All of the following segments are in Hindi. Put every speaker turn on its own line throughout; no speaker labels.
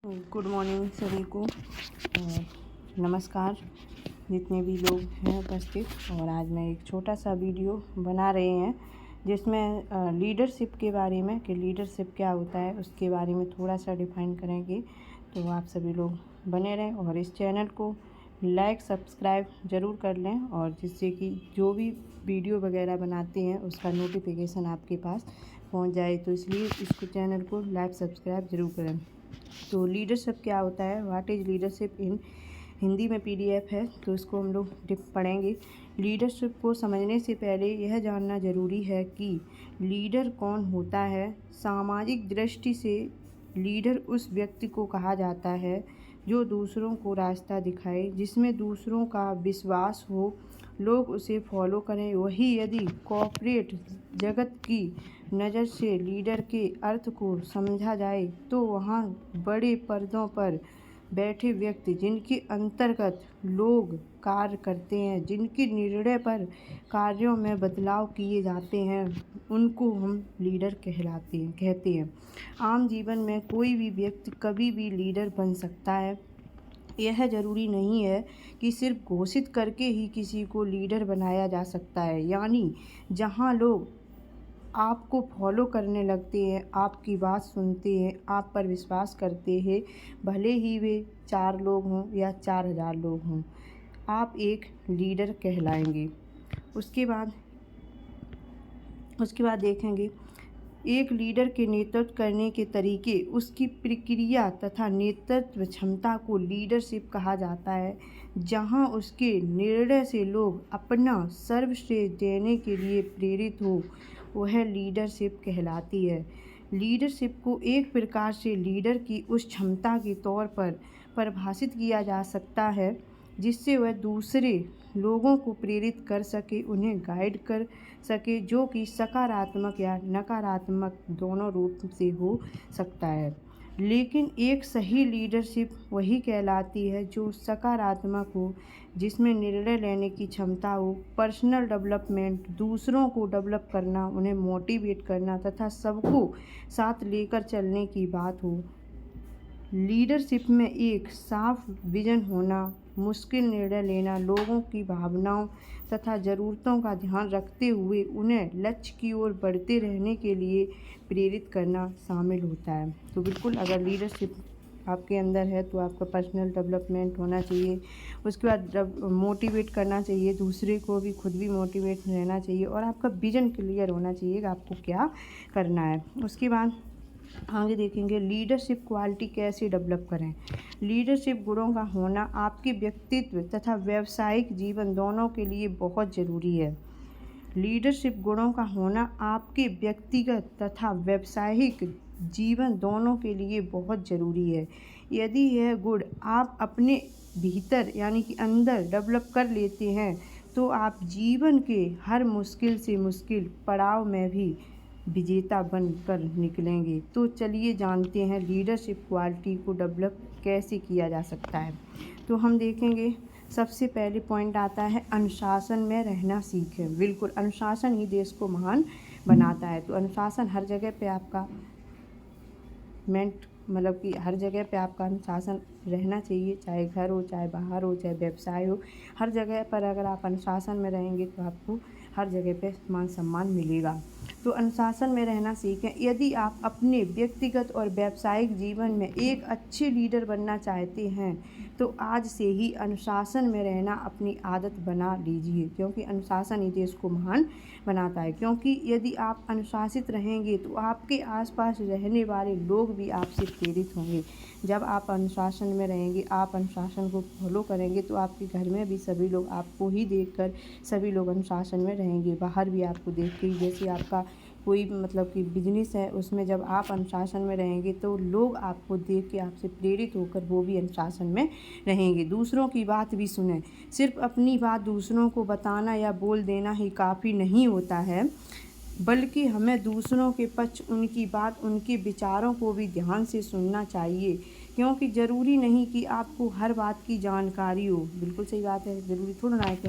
गुड मॉर्निंग सभी को और नमस्कार जितने भी लोग हैं उपस्थित। और आज मैं एक छोटा सा वीडियो बना रहे हैं जिसमें लीडरशिप के बारे में कि लीडरशिप क्या होता है उसके बारे में थोड़ा सा डिफाइन करेंगे। तो आप सभी लोग बने रहें और इस चैनल को लाइक सब्सक्राइब ज़रूर कर लें, और जिससे कि जो भी वीडियो वगैरह बनाते हैं उसका नोटिफिकेशन आपके पास पहुंच जाए। तो इसलिए इसको चैनल को लाइक सब्सक्राइब ज़रूर करें। तो लीडरशिप क्या होता है, what is leadership in Hindi में पीडीएफ है, तो इसको हम लोग पढ़ेंगे। लीडरशिप को समझने से पहले यह जानना ज़रूरी है कि लीडर कौन होता है। सामाजिक दृष्टि से लीडर उस व्यक्ति को कहा जाता है जो दूसरों को रास्ता दिखाए, जिसमें दूसरों का विश्वास हो, लोग उसे फॉलो करें। वही यदि कॉर्पोरेट जगत की नज़र से लीडर के अर्थ को समझा जाए तो वहाँ बड़े पर्दों पर बैठे व्यक्ति जिनके अंतर्गत लोग कार्य करते हैं, जिनके निर्णय पर कार्यों में बदलाव किए जाते हैं, उनको हम लीडर कहते हैं। आम जीवन में कोई भी व्यक्ति कभी भी लीडर बन सकता है। यह ज़रूरी नहीं है कि सिर्फ घोषित करके ही किसी को लीडर बनाया जा सकता है। यानी जहाँ लोग आपको फॉलो करने लगते हैं, आपकी बात सुनते हैं, आप पर विश्वास करते हैं, भले ही वे 4 लोग हों या 4000 लोग हों, आप एक लीडर कहलाएंगे। उसके बाद देखेंगे एक लीडर के नेतृत्व करने के तरीके, उसकी प्रक्रिया तथा नेतृत्व क्षमता को लीडरशिप कहा जाता है। जहां उसके निर्णय से लोग अपना सर्वश्रेष्ठ देने के लिए प्रेरित हो, वह लीडरशिप कहलाती है। लीडरशिप को एक प्रकार से लीडर की उस क्षमता के तौर पर परिभाषित किया जा सकता है जिससे वह दूसरे लोगों को प्रेरित कर सके, उन्हें गाइड कर सके, जो कि सकारात्मक या नकारात्मक दोनों रूप से हो सकता है। लेकिन एक सही लीडरशिप वही कहलाती है जो सकारात्मक हो, जिसमें निर्णय लेने की क्षमता हो, पर्सनल डेवलपमेंट, दूसरों को डेवलप करना, उन्हें मोटिवेट करना तथा सबको साथ लेकर चलने की बात हो। लीडरशिप में एक साफ विजन होना, मुश्किल निर्णय लेना, लोगों की भावनाओं तथा ज़रूरतों का ध्यान रखते हुए उन्हें लक्ष्य की ओर बढ़ते रहने के लिए प्रेरित करना शामिल होता है। तो बिल्कुल अगर लीडरशिप आपके अंदर है तो आपका पर्सनल डेवलपमेंट होना चाहिए। उसके बाद मोटिवेट करना चाहिए, दूसरे को भी, खुद भी मोटिवेट रहना चाहिए, और आपका विज़न क्लियर होना चाहिए कि आपको क्या करना है। उसके बाद आगे देखेंगे लीडरशिप क्वालिटी कैसे डेवलप करें। लीडरशिप गुणों का होना आपके व्यक्तित्व तथा व्यावसायिक जीवन दोनों के लिए बहुत ज़रूरी है। लीडरशिप गुणों का होना आपके व्यक्तिगत तथा व्यावसायिक जीवन दोनों के लिए बहुत ज़रूरी है। यदि यह गुण आप अपने भीतर यानी कि अंदर डेवलप कर लेते हैं तो आप जीवन के हर मुश्किल से मुश्किल पड़ाव में भी विजेता बनकर निकलेंगे। तो चलिए जानते हैं लीडरशिप क्वालिटी को डेवलप कैसे किया जा सकता है। तो हम देखेंगे सबसे पहले पॉइंट आता है अनुशासन में रहना सीखें। बिल्कुल अनुशासन ही देश को महान बनाता है। तो अनुशासन हर जगह पे आपका मतलब कि हर जगह पे आपका अनुशासन रहना चाहिए, चाहे घर हो, चाहे बाहर हो, चाहे व्यवसाय हो। हर जगह पर अगर आप अनुशासन में रहेंगे तो आपको हर जगह पे मान सम्मान मिलेगा। तो अनुशासन में रहना सीखें। यदि आप अपने व्यक्तिगत और व्यावसायिक जीवन में एक अच्छे लीडर बनना चाहते हैं तो आज से ही अनुशासन में रहना अपनी आदत बना लीजिए, क्योंकि अनुशासन ही देश को महान बनाता है। क्योंकि यदि आप अनुशासित रहेंगे तो आपके आसपास रहने वाले लोग भी आपसे प्रेरित होंगे। जब आप अनुशासन में रहेंगे, आप अनुशासन को फॉलो करेंगे तो आपके घर में भी सभी लोग आपको ही देखकर सभी लोग अनुशासन में रहेंगे। बाहर भी आपको देख के, जैसे आपका कोई मतलब कि बिजनेस है उसमें जब आप अनुशासन में रहेंगे तो लोग आपको देख के आपसे प्रेरित होकर वो भी अनुशासन में रहेंगे। दूसरों की बात भी सुनें। सिर्फ अपनी बात दूसरों को बताना या बोल देना ही काफ़ी नहीं होता है, बल्कि हमें दूसरों के पक्ष, उनकी बात, उनके विचारों को भी ध्यान से सुनना चाहिए। क्योंकि ज़रूरी नहीं कि आपको हर बात की जानकारी हो। बिल्कुल सही बात है, ज़रूरी थोड़ा ना है कि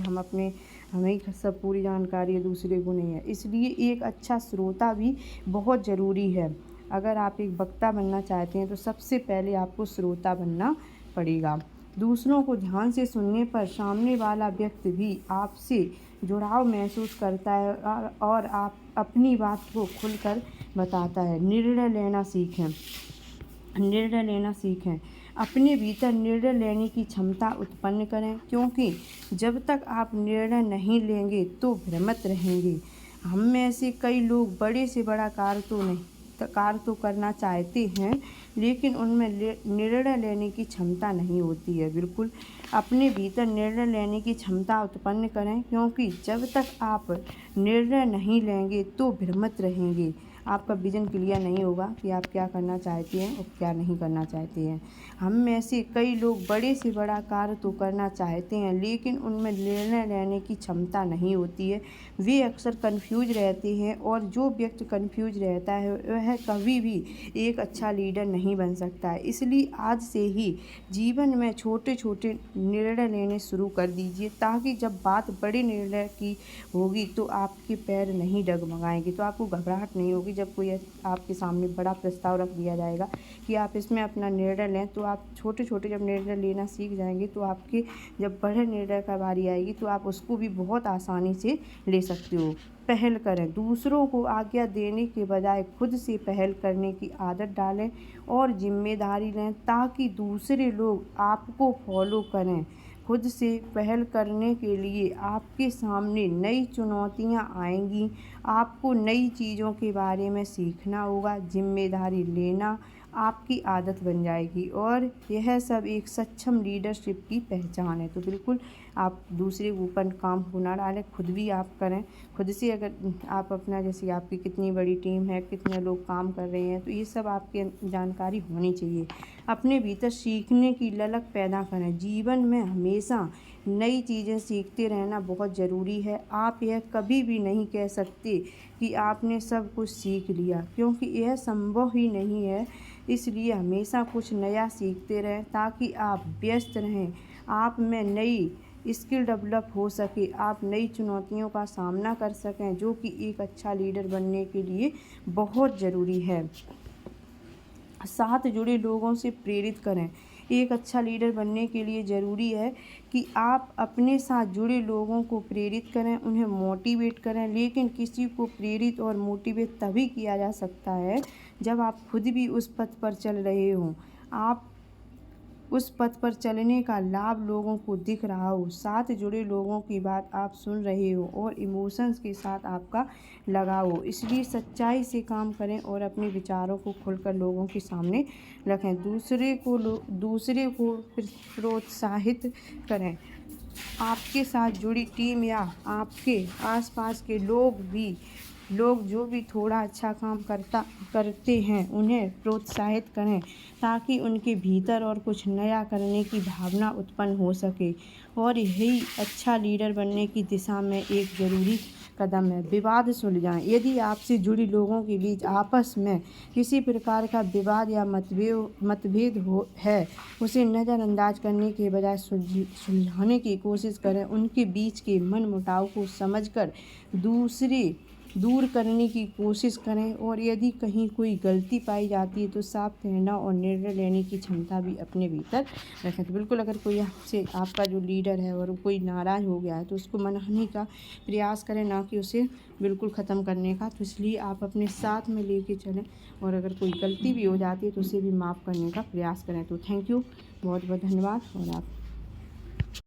हमें ही सब पूरी जानकारी है, दूसरे को नहीं है। इसलिए एक अच्छा श्रोता भी बहुत ज़रूरी है। अगर आप एक वक्ता बनना चाहते हैं तो सबसे पहले आपको श्रोता बनना पड़ेगा। दूसरों को ध्यान से सुनने पर सामने वाला व्यक्ति भी आपसे जुड़ाव महसूस करता है और आप अपनी बात को खुलकर बताता है। निर्णय लेना सीखें। अपने भीतर निर्णय लेने की क्षमता उत्पन्न करें, क्योंकि जब तक आप निर्णय नहीं लेंगे तो भ्रमित रहेंगे। हम में से कई लोग बड़े से बड़ा कार्य तो करना चाहते हैं, लेकिन उनमें निर्णय लेने की क्षमता नहीं होती है। बिल्कुल अपने भीतर निर्णय लेने की क्षमता उत्पन्न करें, क्योंकि जब तक आप निर्णय नहीं लेंगे तो भ्रमित रहेंगे। आपका विजन क्लियर नहीं होगा कि आप क्या करना चाहते हैं और क्या नहीं करना चाहते हैं। हम में से कई लोग बड़े से बड़ा कार्य तो करना चाहते हैं, लेकिन उनमें निर्णय लेने की क्षमता नहीं होती है। वे अक्सर कन्फ्यूज रहते हैं, और जो व्यक्ति कन्फ्यूज रहता है वह कभी भी एक अच्छा लीडर नहीं बन सकता है। इसलिए आज से ही जीवन में छोटे छोटे निर्णय लेने शुरू कर दीजिए, ताकि जब बात बड़े निर्णय की होगी तो आपके पैर नहीं डगमगाएंगे, तो आपको घबराहट नहीं होगी। जब कोई आपके सामने बड़ा प्रस्ताव रख दिया जाएगा कि आप इसमें अपना निर्णय लें, तो आप छोटे छोटे जब निर्णय लेना सीख जाएंगे तो आपके जब बड़े निर्णय का बारी आएगी तो आप उसको भी बहुत आसानी से ले सकते हो। पहल करें। दूसरों को आज्ञा देने के बजाय खुद से पहल करने की आदत डालें और जिम्मेदारी लें, ताकि दूसरे लोग आपको फॉलो करें। खुद से पहल करने के लिए आपके सामने नई चुनौतियां आएंगी। आपको नई चीज़ों के बारे में सीखना होगा। जिम्मेदारी लेना आपकी आदत बन जाएगी, और यह सब एक सक्षम लीडरशिप की पहचान है। तो बिल्कुल आप दूसरे के ऊपर काम को ना डालें, खुद भी आप करें। खुद से अगर आप अपना, जैसे आपकी कितनी बड़ी टीम है, कितने लोग काम कर रहे हैं, तो ये सब आपके जानकारी होनी चाहिए। अपने भीतर सीखने की ललक पैदा करें। जीवन में हमेशा नई चीज़ें सीखते रहना बहुत ज़रूरी है। आप यह कभी भी नहीं कह सकते कि आपने सब कुछ सीख लिया, क्योंकि यह संभव ही नहीं है। इसलिए हमेशा कुछ नया सीखते रहें, ताकि आप व्यस्त रहें, आप में नई स्किल डेवलप हो सके, आप नई चुनौतियों का सामना कर सकें, जो कि एक अच्छा लीडर बनने के लिए बहुत ज़रूरी है। साथ जुड़े लोगों से प्रेरित करें। एक अच्छा लीडर बनने के लिए ज़रूरी है कि आप अपने साथ जुड़े लोगों को प्रेरित करें, उन्हें मोटिवेट करें। लेकिन किसी को प्रेरित और मोटिवेट तभी किया जा सकता है जब आप खुद भी उस पथ पर चल रहे हों। आप उस पथ पर चलने का लाभ लोगों को दिख रहा हो, साथ जुड़े लोगों की बात आप सुन रहे हो, और इमोशंस के साथ आपका लगाव हो। इसलिए सच्चाई से काम करें और अपने विचारों को खुलकर लोगों के सामने रखें। दूसरे को प्रोत्साहित करें। आपके साथ जुड़ी टीम या आपके आसपास के लोग जो भी थोड़ा अच्छा काम करते हैं, उन्हें प्रोत्साहित करें, ताकि उनके भीतर और कुछ नया करने की भावना उत्पन्न हो सके। और यही अच्छा लीडर बनने की दिशा में एक ज़रूरी कदम है। विवाद सुलझाएं। यदि आपसे जुड़ी लोगों के बीच आपस में किसी प्रकार का विवाद या मतभेद है, उसे नज़रअंदाज करने के बजाय सुलझाने की कोशिश करें। उनके बीच के मनमुटाव को समझकर दूर करने की कोशिश करें, और यदि कहीं कोई गलती पाई जाती है तो साफ कहना और निर्णय लेने की क्षमता भी अपने भीतर रखें। तो बिल्कुल अगर कोई आपका जो लीडर है और कोई नाराज़ हो गया है, तो उसको मनाने का प्रयास करें, ना कि उसे बिल्कुल ख़त्म करने का। तो इसलिए आप अपने साथ में लेके चलें, और अगर कोई गलती भी हो जाती है तो उसे भी माफ़ करने का प्रयास करें। तो थैंक यू, बहुत बहुत धन्यवाद। और आप